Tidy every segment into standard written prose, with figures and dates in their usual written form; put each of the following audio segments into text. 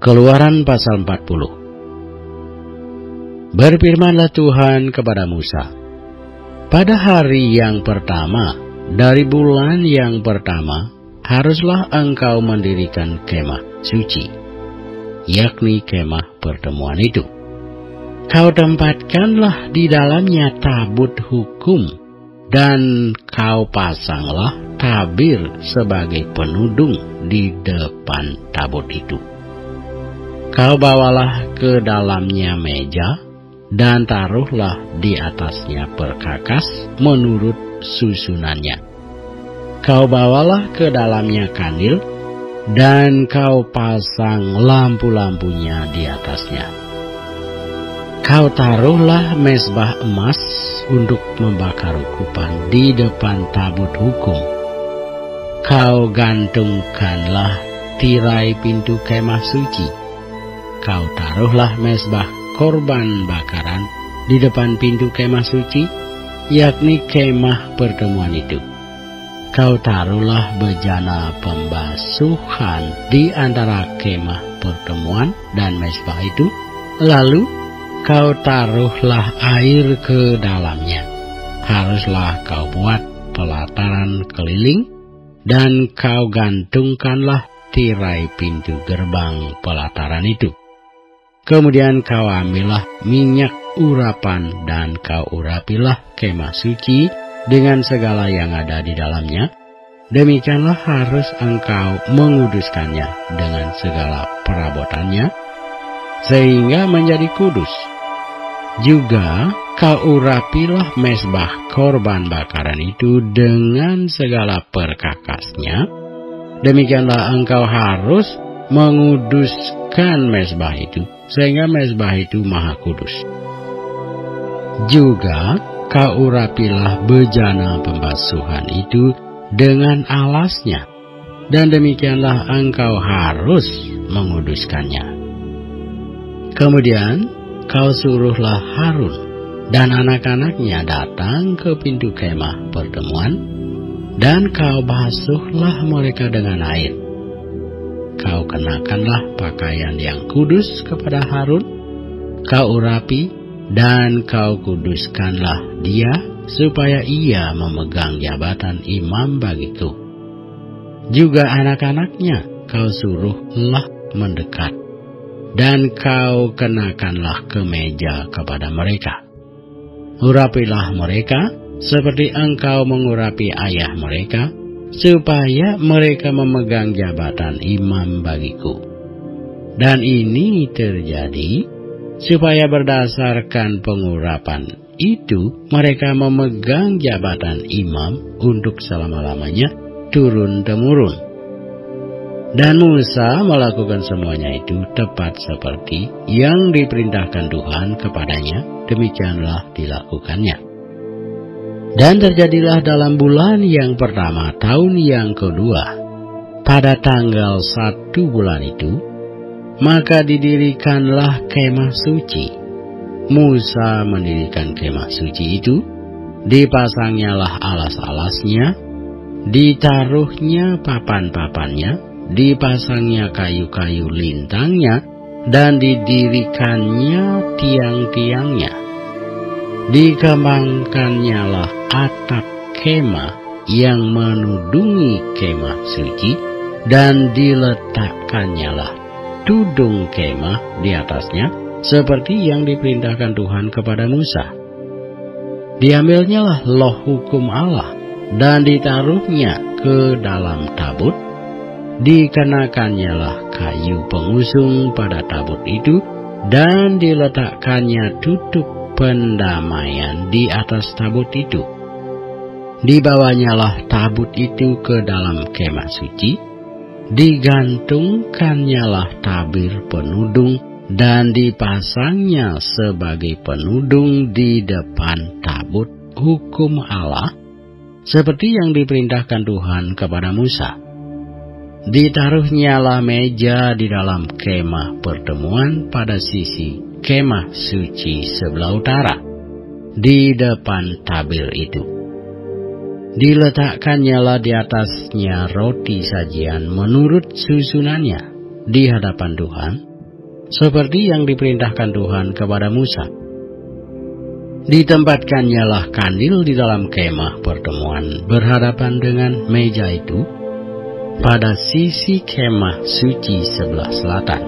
Keluaran pasal 40. Berfirmanlah Tuhan kepada Musa, pada hari yang pertama dari bulan yang pertama haruslah engkau mendirikan kemah suci, yakni kemah pertemuan itu. Kau tempatkanlah di dalamnya tabut hukum, dan kau pasanglah tabir sebagai penudung di depan tabut itu. Kau bawalah ke dalamnya meja, dan taruhlah di atasnya perkakas menurut susunannya. Kau bawalah ke dalamnya kandil, dan kau pasang lampu-lampunya di atasnya. Kau taruhlah mezbah emas untuk membakar ukupan di depan tabut hukum. Kau gantungkanlah tirai pintu kemah suci. Kau taruhlah mezbah korban bakaran di depan pintu kemah suci, yakni kemah pertemuan itu. Kau taruhlah bejana pembasuhan di antara kemah pertemuan dan mezbah itu, lalu kau taruhlah air ke dalamnya. Haruslah kau buat pelataran keliling, dan kau gantungkanlah tirai pintu gerbang pelataran itu. Kemudian kau ambillah minyak urapan, dan kau urapilah kemah suci dengan segala yang ada di dalamnya. Demikianlah harus engkau menguduskannya dengan segala perabotannya, sehingga menjadi kudus. Juga kau urapilah mezbah korban bakaran itu dengan segala perkakasnya. Demikianlah engkau harus menguduskan mezbah itu, sehingga mezbah itu maha kudus. Juga kau urapilah bejana pembasuhan itu dengan alasnya, dan demikianlah engkau harus menguduskannya. Kemudian kau suruhlah Harun dan anak-anaknya datang ke pintu kemah pertemuan, dan kau basuhlah mereka dengan air. Kau kenakanlah pakaian yang kudus kepada Harun, kau urapi dan kau kuduskanlah dia, supaya ia memegang jabatan imam bagiku. Juga anak-anaknya kau suruhlah mendekat, dan kau kenakanlah kemeja kepada mereka. Urapilah mereka seperti engkau mengurapi ayah mereka, supaya mereka memegang jabatan imam bagiku. Dan ini terjadi supaya berdasarkan pengurapan itu mereka memegang jabatan imam untuk selama-lamanya turun-temurun. Dan Musa melakukan semuanya itu tepat seperti yang diperintahkan Tuhan kepadanya, demikianlah dilakukannya. Dan terjadilah dalam bulan yang pertama tahun yang kedua, pada tanggal 1 bulan itu, maka didirikanlah kemah suci. Musa mendirikan kemah suci itu, dipasangnyalah alas-alasnya, ditaruhnya papan-papannya, dipasangnya kayu-kayu lintangnya, dan didirikannya tiang-tiangnya. Dikembangkannyalah atap kemah yang menudungi kemah suci, dan diletakkannya tudung kemah di atasnya, seperti yang diperintahkan Tuhan kepada Musa. Diambilnyalah loh hukum Allah, dan ditaruhnya ke dalam tabut. Dikenakannya kayu pengusung pada tabut itu, dan diletakkannya tutup pendamaian di atas tabut itu. Dibawanyalah tabut itu ke dalam kemah suci, digantungkannyalah tabir penudung, dan dipasangnya sebagai penudung di depan tabut hukum Allah, seperti yang diperintahkan Tuhan kepada Musa. Ditaruhnyalah meja di dalam kemah pertemuan pada sisi kemah suci sebelah utara, di depan tabir itu. Diletakkannya di atasnya roti sajian menurut susunannya di hadapan Tuhan, seperti yang diperintahkan Tuhan kepada Musa. Ditempatkannya kandil di dalam kemah pertemuan berhadapan dengan meja itu pada sisi kemah suci sebelah selatan.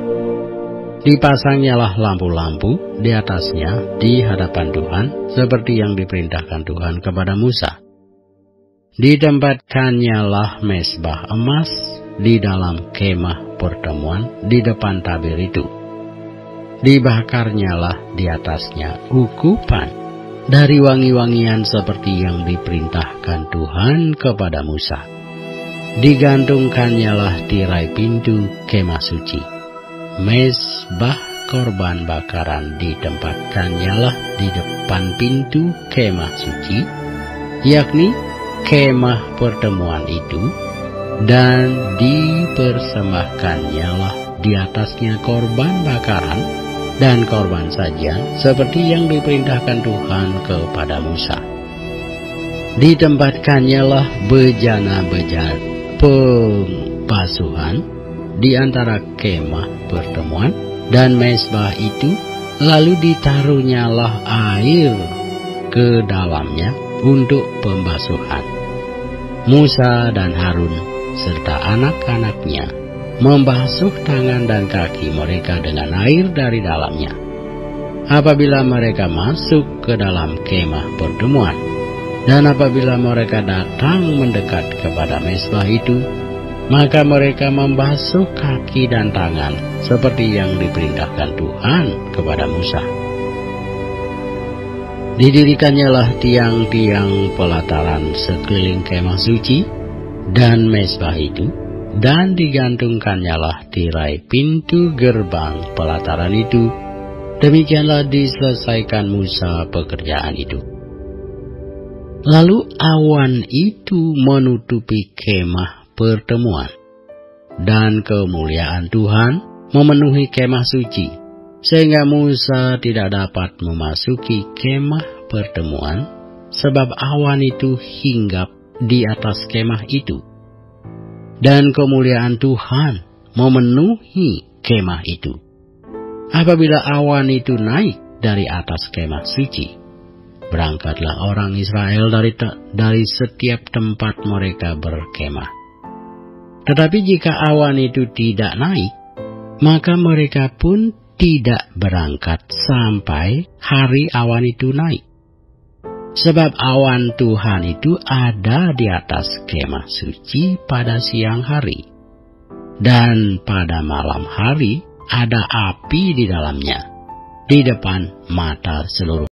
Dipasangnya lampu-lampu di atasnya di hadapan Tuhan seperti yang diperintahkan Tuhan kepada Musa. Ditempatkannya mezbah emas di dalam kemah pertemuan di depan tabir itu. Dibakarnya di atasnya ukupan dari wangi-wangian seperti yang diperintahkan Tuhan kepada Musa. Digantungkannya tirai pintu kemah suci. Mezbah korban bakaran ditempatkannya di depan pintu kemah suci, yakni kemah pertemuan itu, dan dipersembahkannya di atasnya korban bakaran dan korban sajian seperti yang diperintahkan Tuhan kepada Musa. Ditempatkannya bejana-bejana pembasuhan di antara kemah pertemuan dan mezbah itu, lalu ditaruhnya air ke dalamnya untuk pembasuhan. Musa dan Harun serta anak-anaknya membasuh tangan dan kaki mereka dengan air dari dalamnya apabila mereka masuk ke dalam kemah pertemuan, dan apabila mereka datang mendekat kepada mezbah itu, maka mereka membasuh kaki dan tangan seperti yang diperintahkan Tuhan kepada Musa. Didirikannya tiang-tiang pelataran sekeliling kemah suci dan mezbah itu, dan digantungkannya tirai pintu gerbang pelataran itu. Demikianlah diselesaikan Musa pekerjaan itu. Lalu awan itu menutupi kemah pertemuan, dan kemuliaan Tuhan memenuhi kemah suci, sehingga Musa tidak dapat memasuki kemah pertemuan, sebab awan itu hinggap di atas kemah itu. Dan kemuliaan Tuhan memenuhi kemah itu. Apabila awan itu naik dari atas kemah suci, berangkatlah orang Israel dari setiap tempat mereka berkemah. Tetapi jika awan itu tidak naik, maka mereka pun tidak berangkat sampai hari awan itu naik. Sebab awan Tuhan itu ada di atas kemah suci pada siang hari, dan pada malam hari ada api di dalamnya, di depan mata seluruh